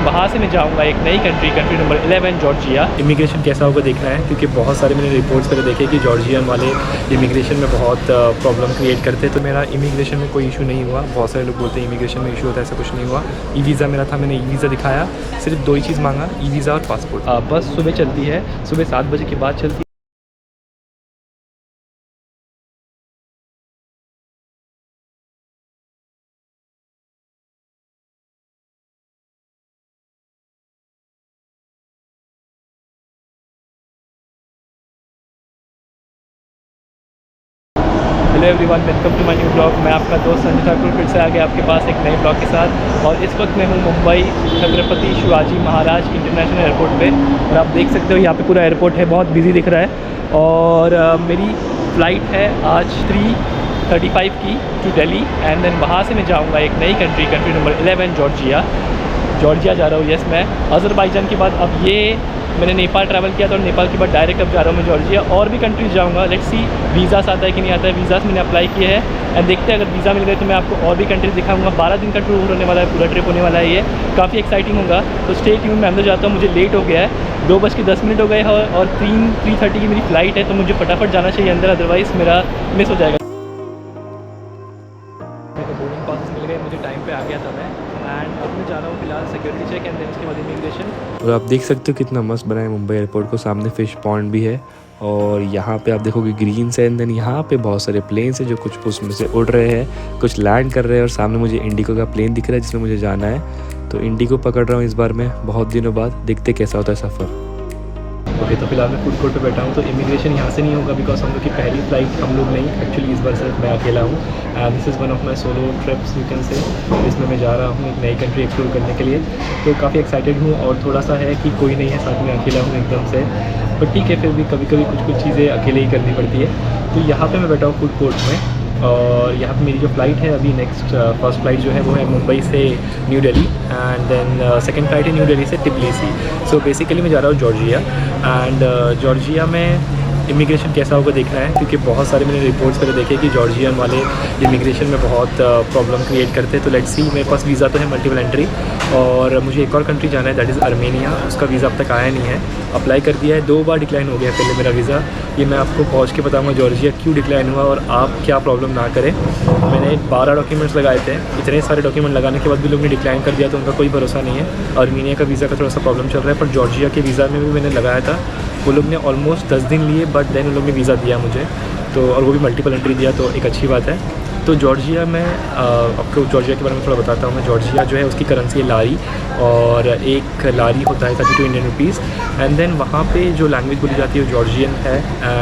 वहाँ से मैं जाऊँगा एक नई कंट्री नंबर 11 जॉर्जिया। इमिग्रेशन कैसा होगा देखना है, क्योंकि बहुत सारे मैंने रिपोर्ट्स पर देखे कि जॉर्जियन वाले इमिग्रेशन में बहुत प्रॉब्लम क्रिएट करते हैं। तो मेरा इमिग्रेशन में कोई इशू नहीं हुआ। बहुत सारे लोग बोलते हैं इमिग्रेशन में इशू होता है, ऐसा कुछ नहीं हुआ। ई वीज़ा मेरा था, मैंने ई वीज़ा दिखाया, सिर्फ 2 ही चीज़ मांगा, ई वीज़ा और पासपोर्ट। बस सुबह चलती है, सुबह 7 बजे के बाद चलती है। Hello everyone, welcome to my new blog. मैं आपका दोस्त संजय ठाकुर फिर से आ गया आपके पास एक नए ब्लॉग के साथ। और इस वक्त मैं हूँ मुंबई छत्रपति शिवाजी महाराज इंटरनेशनल एयरपोर्ट पे। और आप देख सकते हो यहाँ पे पूरा एयरपोर्ट है, बहुत बिजी दिख रहा है। और मेरी फ़्लाइट है आज 3:35 की टू दिल्ली। एंड देन वहाँ से मैं जाऊँगा एक नई कंट्री नंबर 11 जॉर्जिया जा रहा हूँ। यस, मैं अज़रबैजान के बाद अब ये मैंने नेपाल ट्रैवल किया था, और नेपाल के बाद डायरेक्ट अब जा रहा हूँ मैं जॉर्जिया। और भी कंट्रीज़ जाऊँगा, लेट्स सी वीज़ास आता है कि नहीं आता है। वीज़ास मैंने अप्लाई किए हैं एंड देखते हैं, अगर वीज़ा मिल गए तो मैं आपको और भी कंट्रीज़ दिखाऊंगा। 12 दिन का टूर होने वाला है, पूरा ट्रिप होने वाला है, ये काफ़ी एक्साइटिंग होगा। तो स्टे ट्यून, मैं अंदर जाता हूँ। मुझे लेट हो गया है, 2:10 हो गए हैं और 3:30 की मेरी फ़्लाइट है, तो मुझे फटाफट जाना चाहिए अंदर, अदरवाइज़ मेरा मिस हो जाएगा। बोर्डिंग पास मिल गए, मुझे टाइम पे आ गया था मैं। एंड अब मैं जा रहा हूँ फिलहाल सिक्योरिटी चेक एंड देन उसके बाद इमिग्रेशन। और आप देख सकते हो कितना मस्त बना है मुंबई एयरपोर्ट को। सामने फिश पॉन्ड भी है, और यहाँ पे आप देखोगे ग्रीन से। एंड देन यहाँ पे बहुत सारे प्लेन्स हैं जो कुछ उसमें से उड़ रहे हैं, कुछ लैंड कर रहे हैं। और सामने मुझे इंडिगो का प्लेन दिख रहा है जिसमें मुझे जाना है, तो इंडिगो पकड़ रहा हूँ इस बार मैं बहुत दिनों बाद। देखते कैसा होता है सफ़र। ओके, तो फिलहाल मैं फूड कोर्ट पे बैठा हूँ। तो इमिग्रेशन यहाँ से नहीं होगा, बिकॉज हम लोग की पहली फ़्लाइट हम लोग नहीं, एक्चुअली इस बार सिर्फ मैं अकेला हूँ। And this is one of my solo trips you can say, जिसमें मैं जा रहा हूँ एक नई कंट्री एक्सप्लोर करने के लिए। तो काफ़ी एक्साइटेड हूँ, और थोड़ा सा है कि कोई नहीं है साथ में, अकेला हूँ एकदम से। बट ठीक है, फिर भी कभी कभी कुछ चीज़ें अकेले ही करनी पड़ती है। तो यहाँ पर मैं बैठा हूँ फूड कोर्ट में, और यहाँ पे मेरी जो फ़्लाइट है अभी नेक्स्ट फर्स्ट फ़्लाइट जो है वो है मुंबई से New Delhi. And then second flight है न्यू दिल्ली से टिब्लिसी। सो बेसिकली मैं जा रहा हूँ जॉर्जिया। एंड जॉर्जिया में इमिग्रेशन कैसा होगा देखना है, क्योंकि बहुत सारे मैंने रिपोर्ट्स पर देखे कि जॉर्जियन वाले इमिग्रेशन में बहुत प्रॉब्लम क्रिएट करते हैं। तो लेट्स सी, मेरे पास वीज़ा तो है मल्टीपल एंट्री, और मुझे एक और कंट्री जाना है, दैट इज़ आर्मेनिया। उसका वीज़ा अब तक आया नहीं है, अप्लाई कर दिया है, 2 बार डिक्लाइन हो गया पहले मेरा वीज़ा। ये मैं आपको पहुँच के बताऊँगा जॉर्जिया क्यों डिक्लाइन हुआ, और आप क्या प्रॉब्लम ना करें। मैंने 12 डॉक्यूमेंट्स लगाए थे, इतने सारे डॉक्यूमेंट लगाने के बाद भी लोग ने डिक्लाइन कर दिया, तो उनका कोई भरोसा नहीं है। आर्मेनिया का वीज़ा का थोड़ा सा प्रॉब्लम चल रहा है, पर जॉर्जिया के वीज़ा में भी मैंने लगाया था, वो लोग ने ऑलमोस्ट 10 दिन लिए, बट देन उन लोग ने वीज़ा दिया मुझे, तो और वो भी मल्टीपल एंट्री दिया, तो एक अच्छी बात है। तो जॉर्जिया में आपको जॉर्जिया के बारे में थोड़ा बताता हूँ मैं। जॉर्जिया जो है उसकी करेंसी है लारी, और एक लारी होता है 32 इंडियन रुपीज़। एंड देन वहाँ पे जो लैंग्वेज बोली जाती है वो जॉर्जियन है।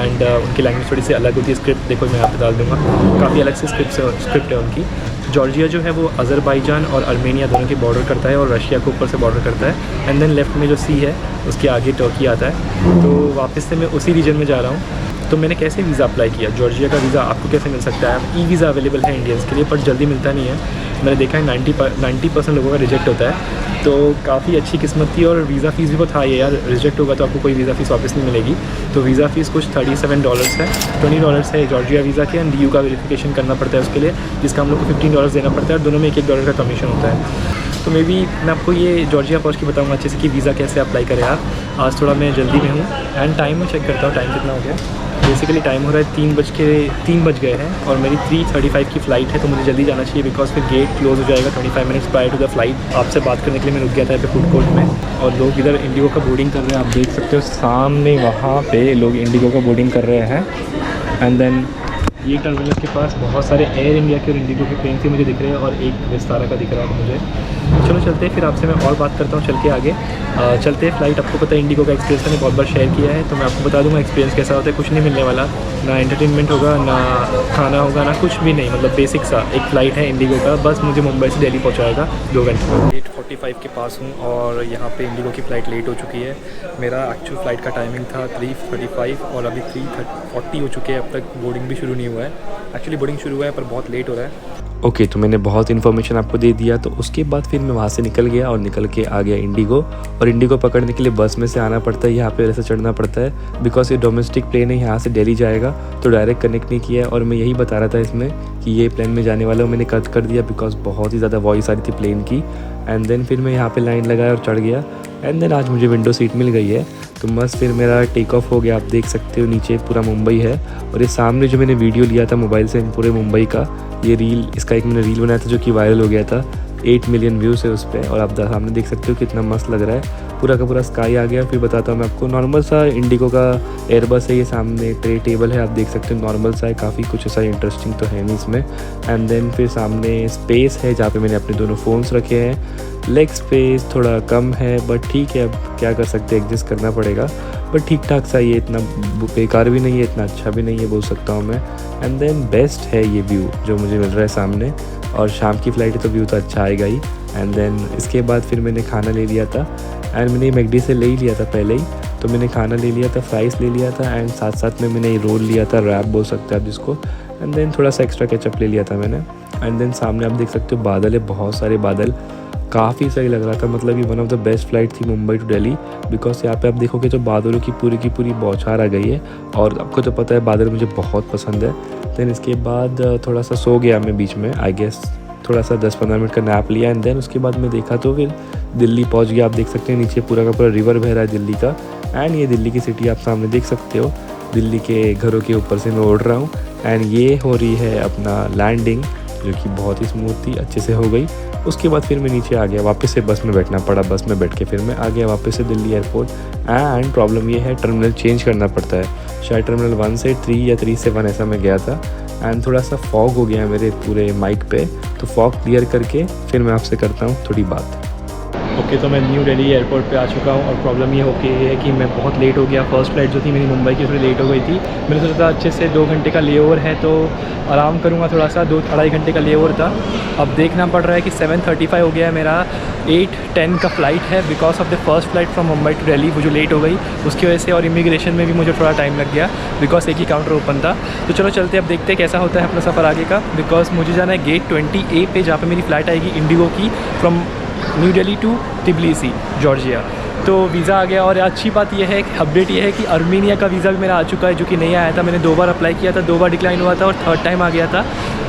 एंड उनकी लैंग्वेज थोड़ी सी अलग होती है। स्क्रिप्ट देखो, मैं यहाँ पे डाल दूँगा, काफ़ी अलग से स्क्रिप्ट है उनकी। जॉर्जिया जो है वो अज़रबैजान और आर्मेनिया दोनों की बॉर्डर करता है, और रशिया के ऊपर से बॉर्डर करता है। एंड देन लेफ्ट में जो सी है उसके आगे टर्की आता है। तो वापस से मैं उसी रीजन में जा रहा हूँ। तो मैंने कैसे वीज़ा अप्लाई किया, जॉर्जिया का वीज़ा आपको कैसे मिल सकता है। ई वीज़ा अवेलेबल है इंडियंस के लिए, पर जल्दी मिलता नहीं है। मैंने देखा है 90% लोगों का रिजेक्ट होता है। तो काफ़ी अच्छी किस्मत थी, और वीज़ा फ़ीस भी बहुत हाई है यार। रिजेक्ट होगा तो आपको कोई वीज़ा फ़ीस वापस नहीं मिलेगी। तो वीज़ा फ़ीस कुछ $37 है, $20 है जॉर्जिया वीज़ा के। एंड DU का वेरिफिकेशन करना पड़ता है उसके लिए, जिसका हम लोग को $15 देना पड़ता है, और दोनों में $1 का कमीशन होता है। तो मे बी मैं आपको ये जॉर्जिया पहुँच के बताऊँगा अच्छे से कि वीज़ा कैसे अप्लाई करें आप। आज थोड़ा मैं जल्दी में हूँ, एंड टाइम में चेक करता हूँ टाइम कितना हो गया। बेसिकली टाइम हो रहा है 3 बज गए हैं, और मेरी 3:35 की फ़्लाइट है, तो मुझे जल्दी जाना चाहिए, बिकॉज फिर गेट क्लोज़ हो जाएगा 25 minutes prior to the flight. आपसे बात करने के लिए मैं रुक गया था यहाँ पे फूड कोर्ट में, और लोग इधर इंडिगो का बोर्डिंग कर रहे हैं। आप देख सकते हो सामने वहाँ पे लोग इंडिगो का बोर्डिंग कर रहे हैं। एंड देन ये टर्मिनल के पास बहुत सारे एयर इंडिया के और इंडिगो के प्लेन से मुझे दिख रहे हैं, और एक विस्तारा का दिख रहा है मुझे। चलो चलते हैं, फिर आपसे मैं और बात करता हूँ चल के आगे। चलते हैं। फ़्लाइट आपको पता है इंडिगो का एक्सपीरियंस मैंने बहुत बार शेयर किया है, तो मैं आपको बता दूँगा एक्सपीरियंस कैसा होता है। कुछ नहीं मिलने वाला, ना एंटरटेनमेंट होगा, ना खाना होगा, ना कुछ भी नहीं। मतलब बेसिक सा एक फ़्लाइट है इंडिगो का, बस मुझे मुंबई से दिल्ली पहुँचाएगा 2 घंटे में। 8:45 के पास हूँ, और यहाँ पे इंडिगो की फ़्लाइट लेट हो चुकी है। मेरा एक्चुअल फ़्लाइट का टाइमिंग था 3:35, और अभी 3:40 हो चुके हैं। अब तक बोर्डिंग भी शुरू नहीं हुआ है। एक्चुअली बोर्डिंग शुरू हुआ है, पर बहुत लेट हो रहा है। ओके, तो मैंने बहुत इन्फॉर्मेशन आपको दे दिया। तो उसके बाद फिर मैं वहाँ से निकल गया और निकल के आ गया इंडिगो। और इंडिगो पकड़ने के लिए बस में से आना पड़ता है, यहाँ पे वैसे चढ़ना पड़ता है बिकॉज ये डोमेस्टिक प्लेन है, यहाँ से दिल्ली जाएगा, तो डायरेक्ट कनेक्ट नहीं किया है। और मैं यही बता रहा था इसमें कि ये प्लेन में जाने वाला हूँ, मैंने कट कर दिया बिकॉज बहुत ही ज़्यादा वॉइस आ रही थी प्लेन की। एंड देन फिर मैं यहाँ पर लाइन लगाया और चढ़ गया। एंड देन आज मुझे विंडो सीट मिल गई है, तो मस्त फिर मेरा टेक ऑफ हो गया। आप देख सकते हो नीचे पूरा मुंबई है, और ये सामने जो मैंने वीडियो लिया था मोबाइल से पूरे मुंबई का, ये रील, इसका एक मैंने रील बनाया था जो कि वायरल हो गया था। 8 मिलियन व्यूज़ है उस पर, और आप सामने देख सकते हो कितना मस्त लग रहा है। पूरा का पूरा स्काई आ गया। फिर बताता हूँ मैं आपको, नॉर्मल सा इंडिगो का एयरबस है, ये सामने ट्रे टेबल है, आप देख सकते हो नॉर्मल सा है, काफ़ी कुछ ऐसा इंटरेस्टिंग तो है नहीं इसमें। एंड देन फिर सामने स्पेस है जहाँ पे मैंने अपने दोनों फ़ोन्स रखे हैं। लेग स्पेस थोड़ा कम है बट ठीक है, अब क्या कर सकते हैं, एडजस्ट करना पड़ेगा। बट ठीक ठाक सा, ये इतना बेकार भी नहीं है, इतना अच्छा भी नहीं है बोल सकता हूँ मैं। एंड देन बेस्ट है ये व्यू जो मुझे मिल रहा है सामने, और शाम की फ़्लाइट है तो व्यू तो अच्छा आएगा ही। एंड देन इसके बाद फिर मैंने खाना ले लिया था, एंड मैंने मैकडी से ले ही लिया था पहले ही, तो मैंने खाना ले लिया था, फ्राइज़ ले लिया था, एंड साथ साथ में मैंने रोल लिया था, रैप बोल सकते हैं आप जिसको। एंड देन थोड़ा सा एक्स्ट्रा केचप ले लिया था मैंने। एंड देन सामने आप देख सकते हो बादल है, बहुत सारे बादल, काफ़ी सही लग रहा था। मतलब ये one of the best flight थी मुंबई टू दिल्ली, बिकॉज यहाँ पे आप देखोगे तो बादलों की पूरी बौछार आ गई है, और आपको तो पता है बादल मुझे बहुत पसंद है। देन इसके बाद थोड़ा सा सो गया मैं बीच में, आई गेस थोड़ा सा 10-15 मिनट का नैप लिया। एंड देन उसके बाद मैं देखा तो फिर दिल्ली पहुँच गया। आप देख सकते हैं नीचे पूरा का पूरा रिवर बह रहा है दिल्ली का, एंड ये दिल्ली की सिटी आप सामने देख सकते हो। दिल्ली के घरों के ऊपर से मैं उड़ रहा हूँ, एंड ये हो रही है अपना लैंडिंग, जो कि बहुत ही स्मूथ थी, अच्छे से हो गई। उसके बाद फिर मैं नीचे आ गया, वापस से बस में बैठना पड़ा, बस में बैठ के फिर मैं आ गया वापस से दिल्ली एयरपोर्ट। एंड प्रॉब्लम ये है टर्मिनल चेंज करना पड़ता है, शायद टर्मिनल 1 से 3 या 3 से 1 ऐसा मैं गया था। एंड थोड़ा सा फॉग हो गया है मेरे पूरे माइक पे, तो फॉग क्लियर करके फिर मैं आपसे करता हूँ थोड़ी बात। ओके, तो मैं न्यू दिल्ली एयरपोर्ट पे आ चुका हूँ, और प्रॉब्लम ये है कि मैं बहुत लेट हो गया। फर्स्ट फ्लाइट जो थी मेरी मुंबई की थोड़ी लेट हो गई थी। मैंने सोचा था अच्छे से 2 घंटे का लेओवर है तो आराम करूँगा, थोड़ा सा 2-2.5 घंटे का लेओवर था। अब देखना पड़ रहा है कि 7:35 हो गया है मेरा, 8:10 का फ़्लाइट है because of the first flight from Mumbai to Delhi, वो जो लेट हो गई उसकी वजह से। और इमिग्रेशन में भी मुझे थोड़ा टाइम लग गया बिकॉज एक ही काउंटर ओपन था। तो चलो चलते, अब देखते हैं कैसा होता है अपना सफ़र आगे का, बिकॉज मुझे जाना है गेट 20A पे, जहाँ पे मेरी फ़्लाइट आएगी इंडिगो की from New Delhi to Tbilisi Georgia. तो वीज़ा आ गया, और अच्छी बात यह है, अपडेट ये है कि अर्मेनिया का वीज़ा भी मेरा आ चुका है, जो कि नहीं आया था। मैंने 2 बार अप्लाई किया था, 2 बार डिक्लाइन हुआ था, और 3rd टाइम आ गया था।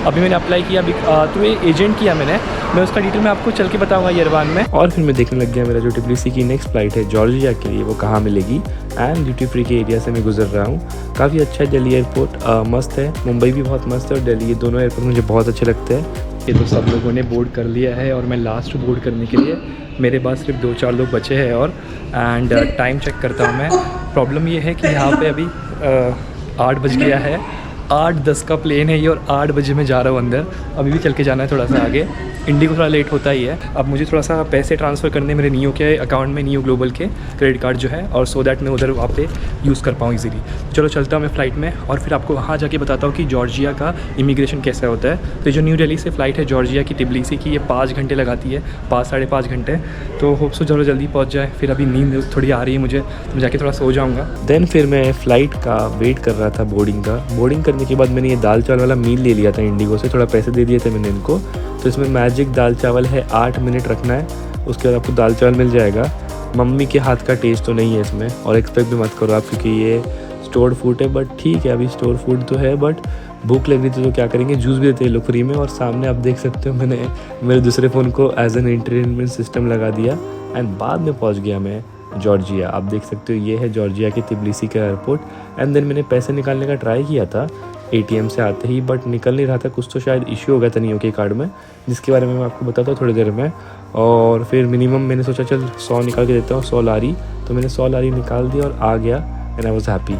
अभी मैंने अप्लाई किया, तो ये एजेंट किया मैं उसका डिटेल मैं आपको चल के बताऊंगा येरवान में। और फिर मैं देखने लग गया मेरा जो तिबलिसी की नेक्स्ट फ़्लाइट है जॉर्जिया के लिए, वो कहाँ मिलेगी। एंड ड्यूटी फ्री के एरिया से मैं गुजर रहा हूँ। काफ़ी अच्छा है दिल्ली एयरपोर्ट, मस्त है। मुंबई भी बहुत मस्त है, और दिल्ली, ये दोनों एयरपोर्ट मुझे बहुत अच्छे लगते हैं। ये तो सब लोगों ने बोर्ड कर लिया है, और मैं लास्ट बोर्ड करने के लिए, मेरे पास सिर्फ 2-4 लोग बचे हैं। और एंड टाइम चेक करता हूँ मैं। प्रॉब्लम ये है कि यहाँ पे अभी 8 बज गया है, 8:10 का प्लेन है ये, और 8 बजे मैं जा रहा हूँ अंदर। अभी भी चल के जाना है थोड़ा सा आगे। इंडिगो थोड़ा लेट होता ही है। अब मुझे थोड़ा सा पैसे ट्रांसफ़र करने मेरे नियो के अकाउंट में, नियो ग्लोबल के क्रेडिट कार्ड जो है, और सो दैट मैं उधर वहाँ पे यूज़ कर पाऊँ इजीली। चलो चलता हूँ मैं फ़्लाइट में, और फिर आपको वहाँ जाके बताता हूँ कि जॉर्जिया का इमिग्रेशन कैसा होता है। तो जो न्यू दिल्ली से फ़्लाइट है जॉर्जिया की तिबलिसी की, ये 5 घंटे लगाती है, 5-5.5 घंटे। तो होप सो चलो जल्दी पहुँच जाए। फिर अभी नींद थोड़ी आ रही है मुझे, तो मैं जाके थोड़ा सो जाऊँगा। देन फिर मैं फ़्लाइट का वेट कर रहा था, बोर्डिंग का। बोर्डिंग करने के बाद मैंने ये दाल चावल वाला मील ले लिया था इंडिगो से, थोड़ा पैसे दे दिए थे मैंने इनको। तो इसमें मैजिक दाल चावल है, 8 मिनट रखना है, उसके बाद आपको दाल चावल मिल जाएगा। मम्मी के हाथ का टेस्ट तो नहीं है इसमें, और एक्सपेक्ट भी मत करो आप, क्योंकि ये स्टोर्ड फूड है। बट ठीक है, अभी स्टोर फूड तो है, बट भूख लग रही थी तो क्या करेंगे, जूस भी देते हैं लोग फ्री में। और सामने आप देख सकते हो मैंने मेरे दूसरे फ़ोन को एज एन एंटरटेनमेंट सिस्टम लगा दिया। एंड बाद में पहुँच गया मैं जॉर्जिया। आप देख सकते हो ये है जॉर्जिया के तिबलिसी का एयरपोर्ट। एंड देन मैंने पैसे निकालने का ट्राई किया था ATM से आते ही, बट निकल नहीं रहा था। कुछ तो शायद इश्यू हो गया था नियो के कार्ड में, जिसके बारे में मैं आपको बताता हूँ थोड़ी देर में। और फिर मिनिमम मैंने सोचा चल 100 निकाल के देता हूँ, 100 लारी। तो मैंने 100 लारी निकाल दी और आ गया, and I was happy.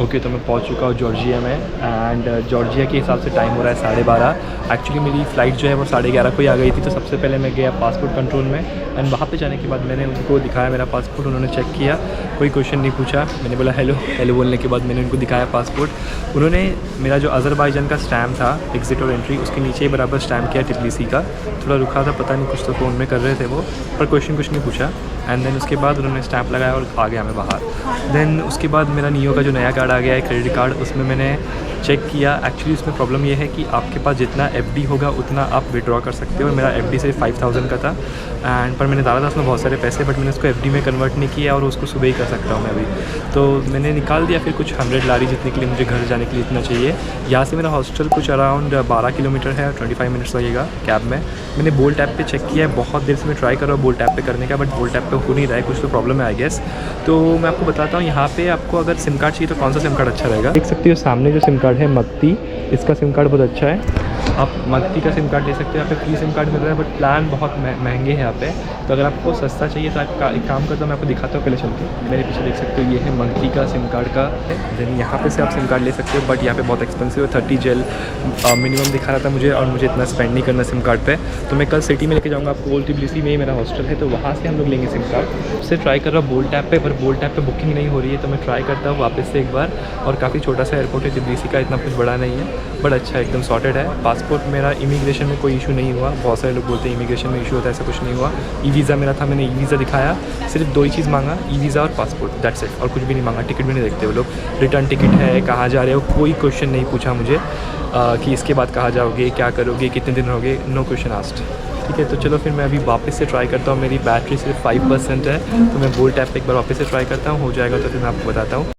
Okay, तो मैं पहुंच चुका हूँ जॉर्जिया में। एंड जॉर्जिया के हिसाब से टाइम हो रहा है 12:30। एक्चुअली मेरी फ़्लाइट जो है वो 11:30 को ही आ गई थी। तो सबसे पहले मैं गया पासपोर्ट कंट्रोल में, एंड वहाँ पे जाने के बाद मैंने उनको दिखाया मेरा पासपोर्ट। उन्होंने चेक किया, कोई क्वेश्चन नहीं पूछा। मैंने बोला हेलो हेलो बोलने के बाद मैंने उनको दिखाया पासपोर्ट। उन्होंने मेरा जो अज़रबैजान का स्टैम्प था एग्ज़िट और एंट्री, उसके नीचे ही बराबर स्टैम्प किया तिबलिसी का। थोड़ा रुका था, पता नहीं कुछ तो फ़ोन में कर रहे थे वो, पर क्वेश्चन कुछ नहीं पूछा। एंड देन उसके बाद उन्होंने स्टैम्प लगाया और आ गया मैं बाहर। देन उसके बाद मेरा नियो का जो नया कार्ड कार्ड आ गया है, क्रेडिट कार्ड, उसमें मैंने चेक किया। एक्चुअली उसमें प्रॉब्लम ये है कि आपके पास जितना एफडी होगा उतना आप विड्रॉ कर सकते हो। मेरा एफडी सिर्फ 5000 का था एंड पर मैंने डाला था उसमें बहुत सारे पैसे, बट मैंने उसको एफडी में कन्वर्ट नहीं किया और उसको सुबह ही कर सकता हूँ मैं अभी। तो मैंने निकाल दिया फिर कुछ 100 लारी जितने के लिए मुझे घर जाने के लिए इतना चाहिए। यहाँ से मेरा हॉस्टल कुछ अराउंड 12 किलोमीटर है, 25 मिनट्स लगेगा कैब में। मैंने बोल्ट ऐप पे चेक किया है, बहुत देर से मैं ट्राई कर रहा हूँ बोल्ट ऐप पे करने का, बट बोल्ट ऐप पे हो नहीं रहा है, कुछ तो प्रॉब्लम है आई गेस। तो मैं आपको बताता हूँ यहाँ पे आपको अगर सिम कार्ड चाहिए तो कौन सा सिम कार्ड अच्छा रहेगा। देख सकते हो सामने जो सिम कार्ड है मक्ती, इसका सिम कार्ड बहुत अच्छा है। आप मक्ती का सिम कार्ड ले सकते हो, यहाँ पे फ्री सिम कार्ड मिल रहा है, बट प्लान बहुत महंगे हैं यहाँ पे। तो अगर आपको सस्ता चाहिए तो आप एक काम करता हूँ, मैं आपको दिखाता हूँ पहले चल के। मेरे पीछे देख सकते हो ये है मक्ती का सिम कार्ड का, देन यहाँ पे से आप सिम कार्ड ले सकते हो, बट यहाँ पे बहुत एक्सपेंसिव है। 30 जेल मिनिमम दिखा रहा था मुझे, और मुझे इतना स्पेंड नहीं करना सिम कार्ड पे। तो मैं कल सिटी में लेके जाऊँगा आपको, ओल्ड टिब्लिसी में ही मेरा हॉस्टल है, तो वहाँ से हम लोग लेंगे सिम कार्ड। उससे ट्राई कर रहा हूँ बोल्ट ऐप पे, पर बोल्ट ऐप पे बुकिंग नहीं हो रही है, तो मैं ट्राई करता हूँ वापस से एक बार। और काफ़ी छोटा सा एयरपोर्ट है टिब्लिसी का, इतना कुछ बड़ा नहीं है, बट अच्छा एकदम सॉर्टेड है। पासपोर्ट मेरा इमिग्रेशन में कोई इशू नहीं हुआ। बहुत सारे लोग बोलते हैं इमिग्रेशन में इशू होता है, ऐसा कुछ नहीं हुआ। ई वीज़ा मेरा था, मैंने ई वीज़ा दिखाया, सिर्फ 2 ही चीज़ मांगा, ई वीज़ा और पासपोर्ट, दैट्स इट, और कुछ भी नहीं मांगा। टिकट भी नहीं देखते वो लोग, रिटर्न टिकट है, कहाँ जा रहे हो, कोई क्वेश्चन नहीं पूछा मुझे कि इसके बाद कहाँ जाओगे, क्या करोगे, कितने दिन रहोगे, नो क्वेश्चन आस्क्ड। ठीक है, तो चलो फिर मैं अभी वापस से ट्राई करता हूँ। मेरी बैटरी सिर्फ 5% है, तो मैं बोल्ट ऐप पे एक बार वापस से ट्राई करता हूँ, हो जाएगा तो फिर मैं आपको बताता हूँ।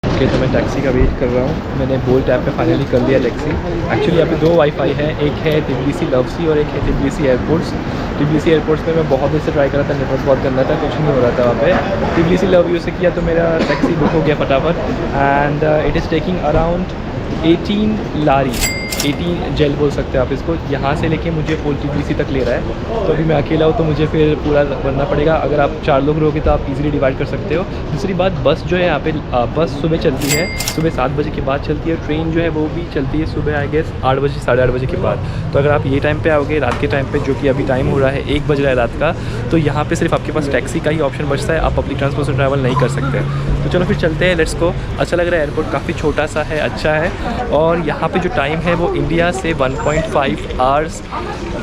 ओके, तो मैं टैक्सी का वेट कर रहा हूँ। मैंने बोल्ट ऐप पे फाइनली कर लिया टैक्सी। एक्चुअली यहाँ पे 2 वाईफाई है, एक है टिब्लिसी लवसी और एक है टिब्लिसी एयरपोर्ट्स। टिब्लिसी एयरपोर्ट्स में मैं बहुत देर से ट्राई कर रहा था, नेटवर्क बहुत गंदा था, कुछ नहीं हो रहा था वहाँ पे। टिब्लिसी लव यू से किया तो मेरा टैक्सी बुक हो गया फटाफट, and it is taking around 18 lari, 18 GEL बोल सकते हैं आप इसको। यहाँ से लेके मुझे ओल्ड टिब्लिसी तक ले रहा है, तो अभी मैं अकेला हूँ तो मुझे फिर पूरा भरना पड़ेगा। अगर आप 4 लोग रहोगे तो आप इजीली डिवाइड कर सकते हो। दूसरी बात, बस जो है यहाँ पे बस सुबह चलती है, सुबह 7 बजे के बाद चलती है। ट्रेन जो है वो भी चलती है सुबह आई गेस 8 बजे, 8:30 बजे के बाद। तो अगर आप ये टाइम पे आओगे, रात के टाइम पे, जो कि अभी टाइम हो रहा है 1 बज रहा है रात का, तो यहाँ पे सिर्फ आपके पास टैक्सी का ही ऑप्शन बचता है, आप पब्लिक ट्रांसपोर्ट से ट्रैवल नहीं कर सकते। तो चलो फिर चलते हैं, लेट्स गो। अच्छा लग रहा है, एयरपोर्ट काफ़ी छोटा सा है, अच्छा है। और यहाँ पे जो टाइम है वो इंडिया से 1.5 आवर्स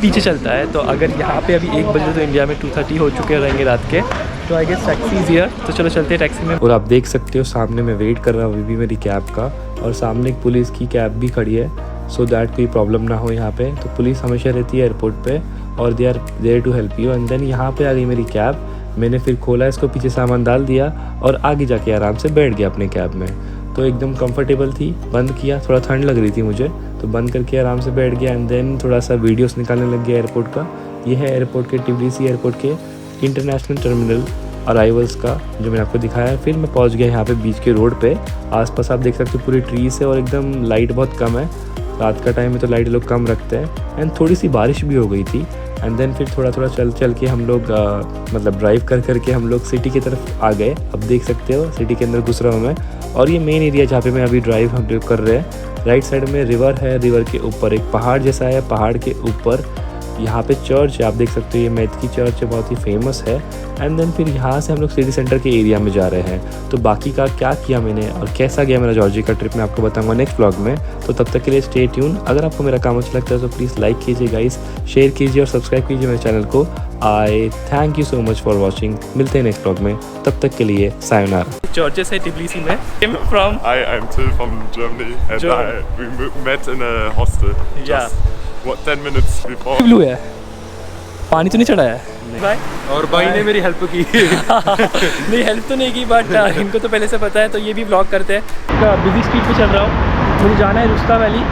पीछे चलता है। तो अगर यहाँ पे अभी 1 बजे तो इंडिया में 2:30 हो चुके रहेंगे रात के। तो I guess taxi is here, तो चलो चलते हैं टैक्सी में। और आप देख सकते हो सामने मैं वेट कर रहा हूँ अभी भी मेरी कैब का, और सामने एक पुलिस की कैब भी खड़ी है, सो दैट कोई प्रॉब्लम ना हो यहाँ पे। तो पुलिस हमेशा रहती है एयरपोर्ट पे और they are there to help you. And then यहाँ पे आ गई मेरी कैब, मैंने फिर खोला इसको, पीछे सामान डाल दिया और आगे जाके आराम से बैठ गया अपने कैब में। तो एकदम कंफर्टेबल थी, बंद किया, थोड़ा ठंड लग रही थी मुझे तो बंद करके आराम से बैठ गया। एंड देन थोड़ा सा वीडियोस निकालने लग गया एयरपोर्ट का। ये है एयरपोर्ट के, टिब्लिसी एयरपोर्ट के इंटरनेशनल टर्मिनल अराइवल्स का, जो मैंने आपको दिखाया। फिर मैं पहुंच गया यहाँ पे बीच के रोड पे। आसपास आप देख सकते हो पूरी ट्रीज है और एकदम लाइट बहुत कम है, रात का टाइम में तो लाइट लोग कम रखते हैं। एंड थोड़ी सी बारिश भी हो गई थी। एंड देन फिर थोड़ा थोड़ा चल के हम लोग मतलब ड्राइव करके हम लोग सिटी की तरफ आ गए। अब देख सकते हो सिटी के अंदर घुस रहा हूँ मैं, और ये मेन एरिया जहाँ पे मैं अभी ड्राइव हम लोग कर रहे हैं। राइट साइड में रिवर है, रिवर के ऊपर एक पहाड़ जैसा है, पहाड़ के ऊपर यहाँ पे चर्च है, आप देख सकते हो ये मैथ की चर्च है, बहुत ही फेमस है। एंड देन फिर यहाँ से हम लोग सिटी सेंटर के एरिया में जा रहे हैं। तो बाकी का क्या किया मैंने और कैसा गया मेरा जॉर्जिया का ट्रिप मैं आपको बताऊंगा नेक्स्ट व्लॉग में। तो तब तक के लिए स्टे ट्यून। अगर आपको मेरा काम अच्छा लगता है तो प्लीज़ लाइक कीजिए गाइस, शेयर कीजिए और सब्सक्राइब कीजिए मेरे चैनल को। आई thank you so much for watching. मिलते हैं नेक्स्ट व्लॉग में, तब तक के लिए सायोनारा। जॉर्जिया से टिब्लिसी में from I'm too from Germany, and we met in a hostel. Just, what, 10 minutes before. Blue है, पानी तो नहीं चढ़ा है भाई? और भाई ने मेरी हेल्प की। नहीं हेल्प तो नहीं की, बट इनको तो पहले से पता है। तो ये भी ब्लॉग करते हैं। बिजी स्ट्रीट पे चल रहा हूँ, मुझे जाना है रुस्ता वैली।